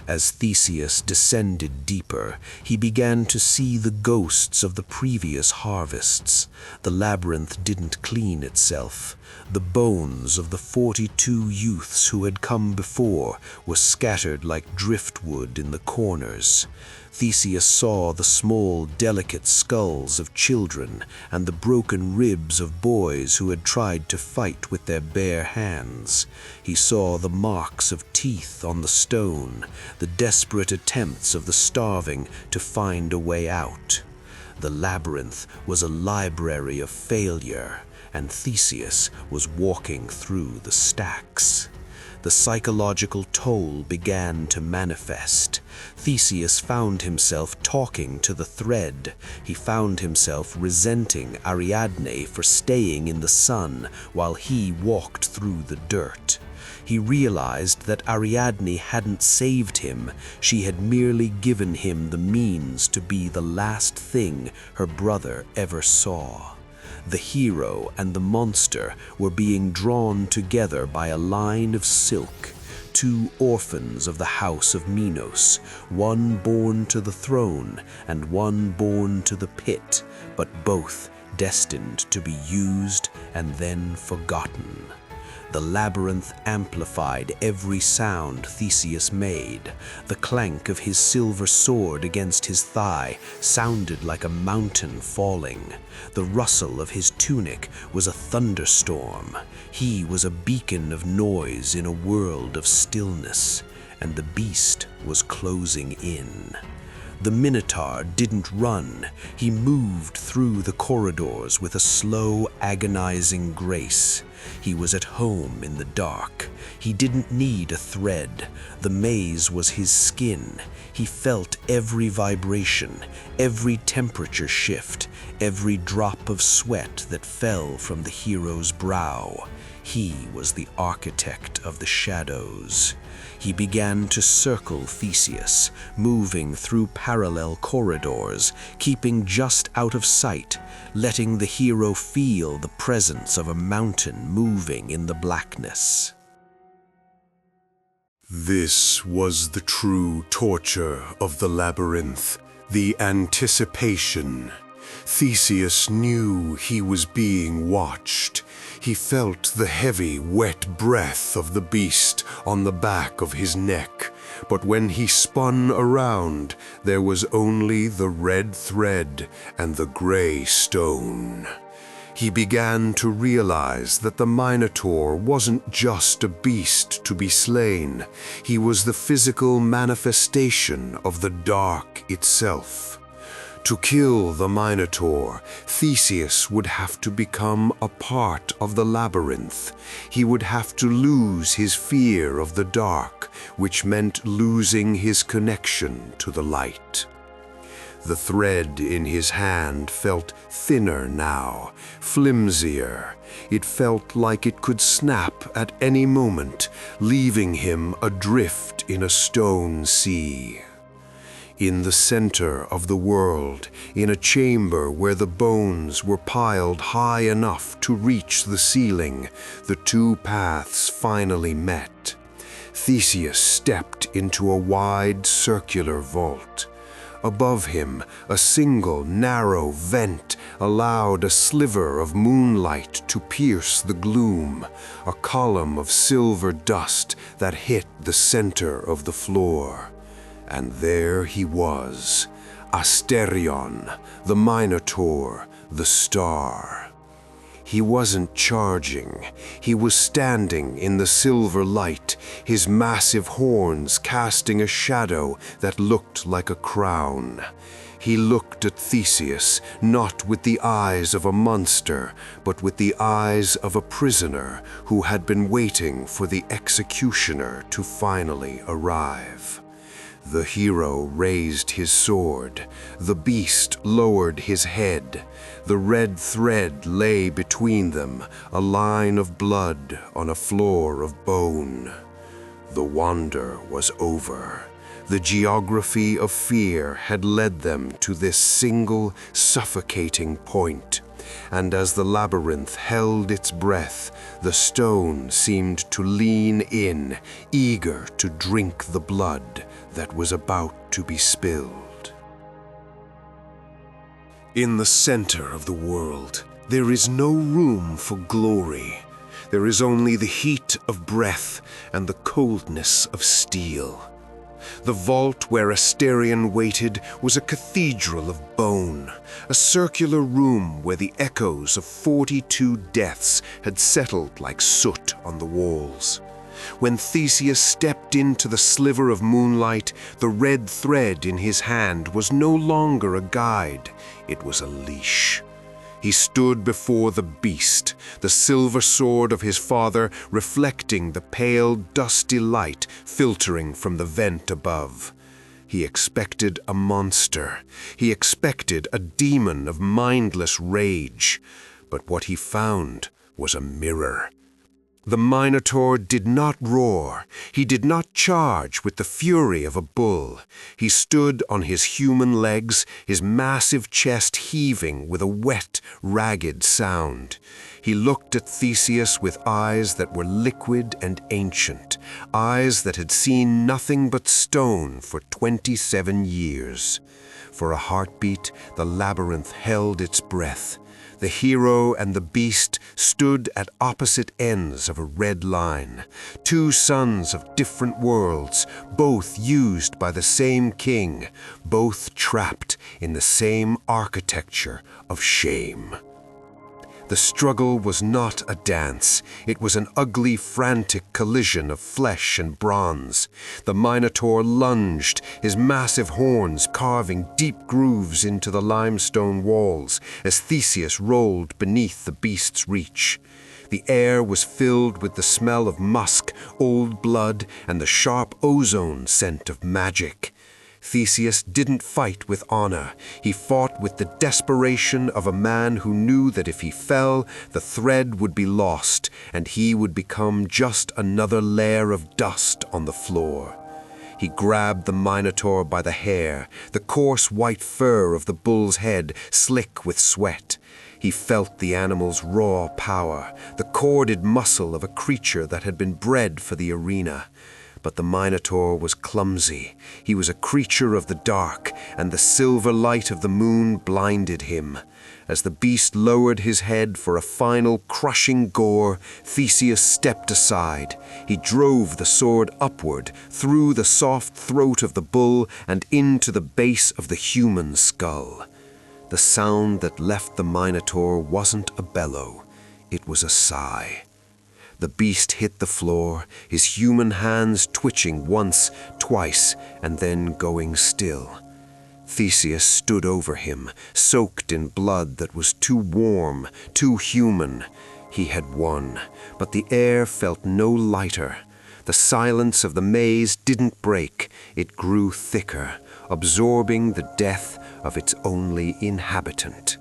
As Theseus descended deeper, he began to see the ghosts of the previous harvests. The labyrinth didn't clean itself. The bones of the 42 youths who had come before were scattered like driftwood in the corners. Theseus saw the small, delicate skulls of children and the broken ribs of boys who had tried to fight with their bare hands. He saw the marks of teeth on the stone, the desperate attempts of the starving to find a way out. The labyrinth was a library of failure, and Theseus was walking through the stacks. The psychological toll began to manifest. Theseus found himself talking to the thread. He found himself resenting Ariadne for staying in the sun while he walked through the dirt. He realized that Ariadne hadn't saved him. She had merely given him the means to be the last thing her brother ever saw. The hero and the monster were being drawn together by a line of silk. Two orphans of the house of Minos, one born to the throne and one born to the pit, but both destined to be used and then forgotten. The labyrinth amplified every sound Theseus made. The clank of his silver sword against his thigh sounded like a mountain falling. The rustle of his tunic was a thunderstorm. He was a beacon of noise in a world of stillness, and the beast was closing in. The Minotaur didn't run. He moved through the corridors with a slow, agonizing grace. He was at home in the dark. He didn't need a thread. The maze was his skin. He felt every vibration, every temperature shift, every drop of sweat that fell from the hero's brow. He was the architect of the shadows. He began to circle Theseus, moving through parallel corridors, keeping just out of sight, letting the hero feel the presence of a mountain moving in the blackness. This was the true torture of the labyrinth, the anticipation. Theseus knew he was being watched. He felt the heavy, wet breath of the beast on the back of his neck, but when he spun around, there was only the red thread and the gray stone. He began to realize that the Minotaur wasn't just a beast to be slain. He was the physical manifestation of the dark itself. To kill the Minotaur, Theseus would have to become a part of the labyrinth. He would have to lose his fear of the dark, which meant losing his connection to the light. The thread in his hand felt thinner now, flimsier. It felt like it could snap at any moment, leaving him adrift in a stone sea. In the center of the world, in a chamber where the bones were piled high enough to reach the ceiling, the two paths finally met. Theseus stepped into a wide circular vault. Above him, a single narrow vent allowed a sliver of moonlight to pierce the gloom, a column of silver dust that hit the center of the floor. And there he was, Asterion, the Minotaur, the star. He wasn't charging. He was standing in the silver light, his massive horns casting a shadow that looked like a crown. He looked at Theseus, not with the eyes of a monster, but with the eyes of a prisoner who had been waiting for the executioner to finally arrive. The hero raised his sword. The beast lowered his head. The red thread lay between them, a line of blood on a floor of bone. The wander was over. The geography of fear had led them to this single, suffocating point. And as the labyrinth held its breath, the stone seemed to lean in, eager to drink the blood, that was about to be spilled. In the center of the world, there is no room for glory. There is only the heat of breath and the coldness of steel. The vault where Asterion waited was a cathedral of bone, a circular room where the echoes of 42 deaths had settled like soot on the walls. When Theseus stepped into the sliver of moonlight, the red thread in his hand was no longer a guide, it was a leash. He stood before the beast, the silver sword of his father reflecting the pale, dusty light filtering from the vent above. He expected a monster. He expected a demon of mindless rage. But what he found was a mirror. The Minotaur did not roar. He did not charge with the fury of a bull. He stood on his human legs, his massive chest heaving with a wet, ragged sound. He looked at Theseus with eyes that were liquid and ancient, eyes that had seen nothing but stone for 27 years. For a heartbeat, the labyrinth held its breath. The hero and the beast stood at opposite ends of a red line, two sons of different worlds, both used by the same king, both trapped in the same architecture of shame. The struggle was not a dance. It was an ugly, frantic collision of flesh and bronze. The Minotaur lunged, his massive horns carving deep grooves into the limestone walls as Theseus rolled beneath the beast's reach. The air was filled with the smell of musk, old blood, and the sharp ozone scent of magic. Theseus didn't fight with honor. He fought with the desperation of a man who knew that if he fell, the thread would be lost, and he would become just another layer of dust on the floor. He grabbed the Minotaur by the hair, the coarse white fur of the bull's head slick with sweat. He felt the animal's raw power, the corded muscle of a creature that had been bred for the arena. But the Minotaur was clumsy. He was a creature of the dark, and the silver light of the moon blinded him. As the beast lowered his head for a final crushing gore, Theseus stepped aside. He drove the sword upward, through the soft throat of the bull and into the base of the human skull. The sound that left the Minotaur wasn't a bellow. It was a sigh. The beast hit the floor, his human hands twitching once, twice, and then going still. Theseus stood over him, soaked in blood that was too warm, too human. He had won, but the air felt no lighter. The silence of the maze didn't break, it grew thicker, absorbing the death of its only inhabitant.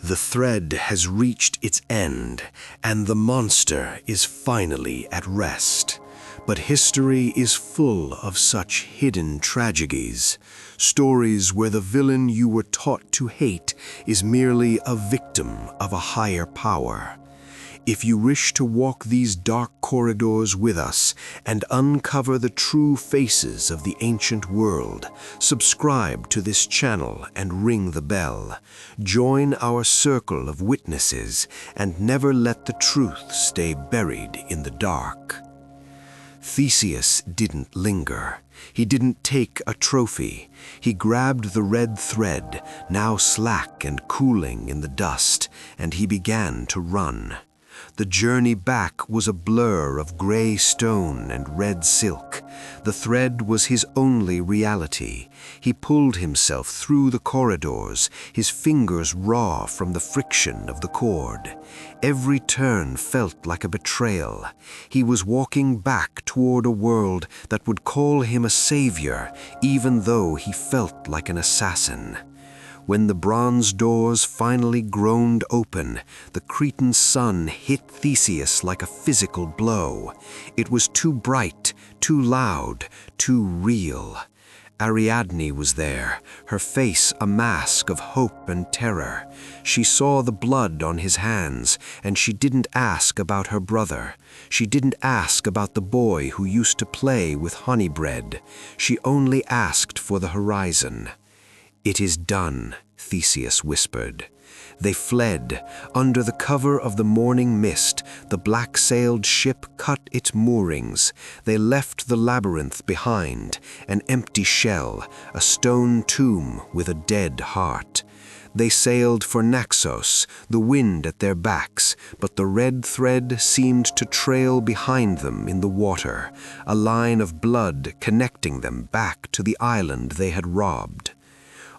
The thread has reached its end, and the monster is finally at rest. But history is full of such hidden tragedies, stories where the villain you were taught to hate is merely a victim of a higher power. If you wish to walk these dark corridors with us and uncover the true faces of the ancient world, subscribe to this channel and ring the bell. Join our circle of witnesses and never let the truth stay buried in the dark. Theseus didn't linger. He didn't take a trophy. He grabbed the red thread, now slack and cooling in the dust, and he began to run. The journey back was a blur of gray stone and red silk. The thread was his only reality. He pulled himself through the corridors, his fingers raw from the friction of the cord. Every turn felt like a betrayal. He was walking back toward a world that would call him a savior, even though he felt like an assassin. When the bronze doors finally groaned open, the Cretan sun hit Theseus like a physical blow. It was too bright, too loud, too real. Ariadne was there, her face a mask of hope and terror. She saw the blood on his hands, and she didn't ask about her brother. She didn't ask about the boy who used to play with honey bread. She only asked for the horizon. "It is done," Theseus whispered. They fled. Under the cover of the morning mist, the black-sailed ship cut its moorings. They left the labyrinth behind, an empty shell, a stone tomb with a dead heart. They sailed for Naxos, the wind at their backs, but the red thread seemed to trail behind them in the water, a line of blood connecting them back to the island they had robbed.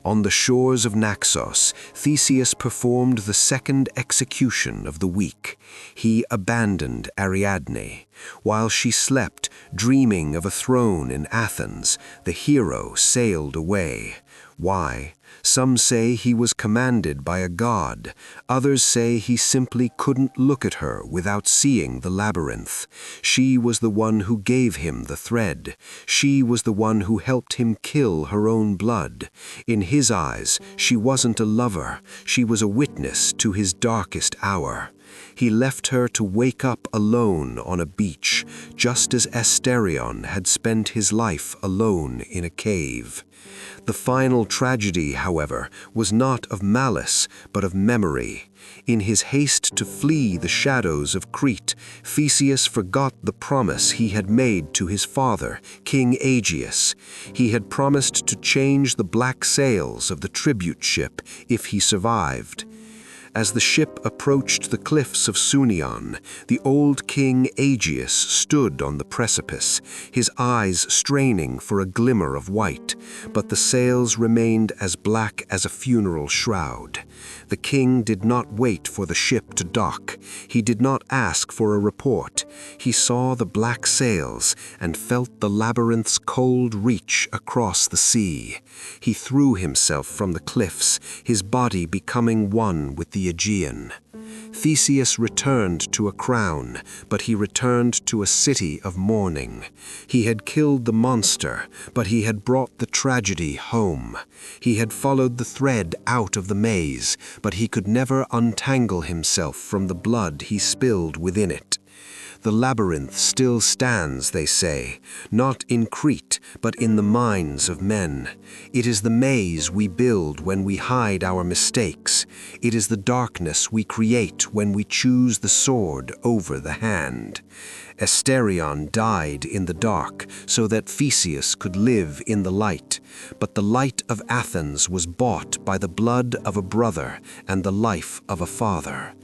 On the shores of Naxos, Theseus performed the second execution of the week. He abandoned Ariadne. While she slept, dreaming of a throne in Athens, the hero sailed away. Why? Some say he was commanded by a god. Others say he simply couldn't look at her without seeing the labyrinth. She was the one who gave him the thread. She was the one who helped him kill her own blood. In his eyes, she wasn't a lover. She was a witness to his darkest hour. He left her to wake up alone on a beach, just as Asterion had spent his life alone in a cave. The final tragedy, however, was not of malice, but of memory. In his haste to flee the shadows of Crete, Theseus forgot the promise he had made to his father, King Aegeus. He had promised to change the black sails of the tribute ship if he survived. As the ship approached the cliffs of Sunion, the old king Aegeus stood on the precipice, his eyes straining for a glimmer of white, but the sails remained as black as a funeral shroud. The king did not wait for the ship to dock. He did not ask for a report. He saw the black sails and felt the labyrinth's cold reach across the sea. He threw himself from the cliffs, his body becoming one with the Aegean. Theseus returned to a crown, but he returned to a city of mourning. He had killed the monster, but he had brought the tragedy home. He had followed the thread out of the maze, but he could never untangle himself from the blood he spilled within it. The labyrinth still stands, they say, not in Crete, but in the minds of men. It is the maze we build when we hide our mistakes. It is the darkness we create when we choose the sword over the hand. Asterion died in the dark so that Theseus could live in the light, but the light of Athens was bought by the blood of a brother and the life of a father.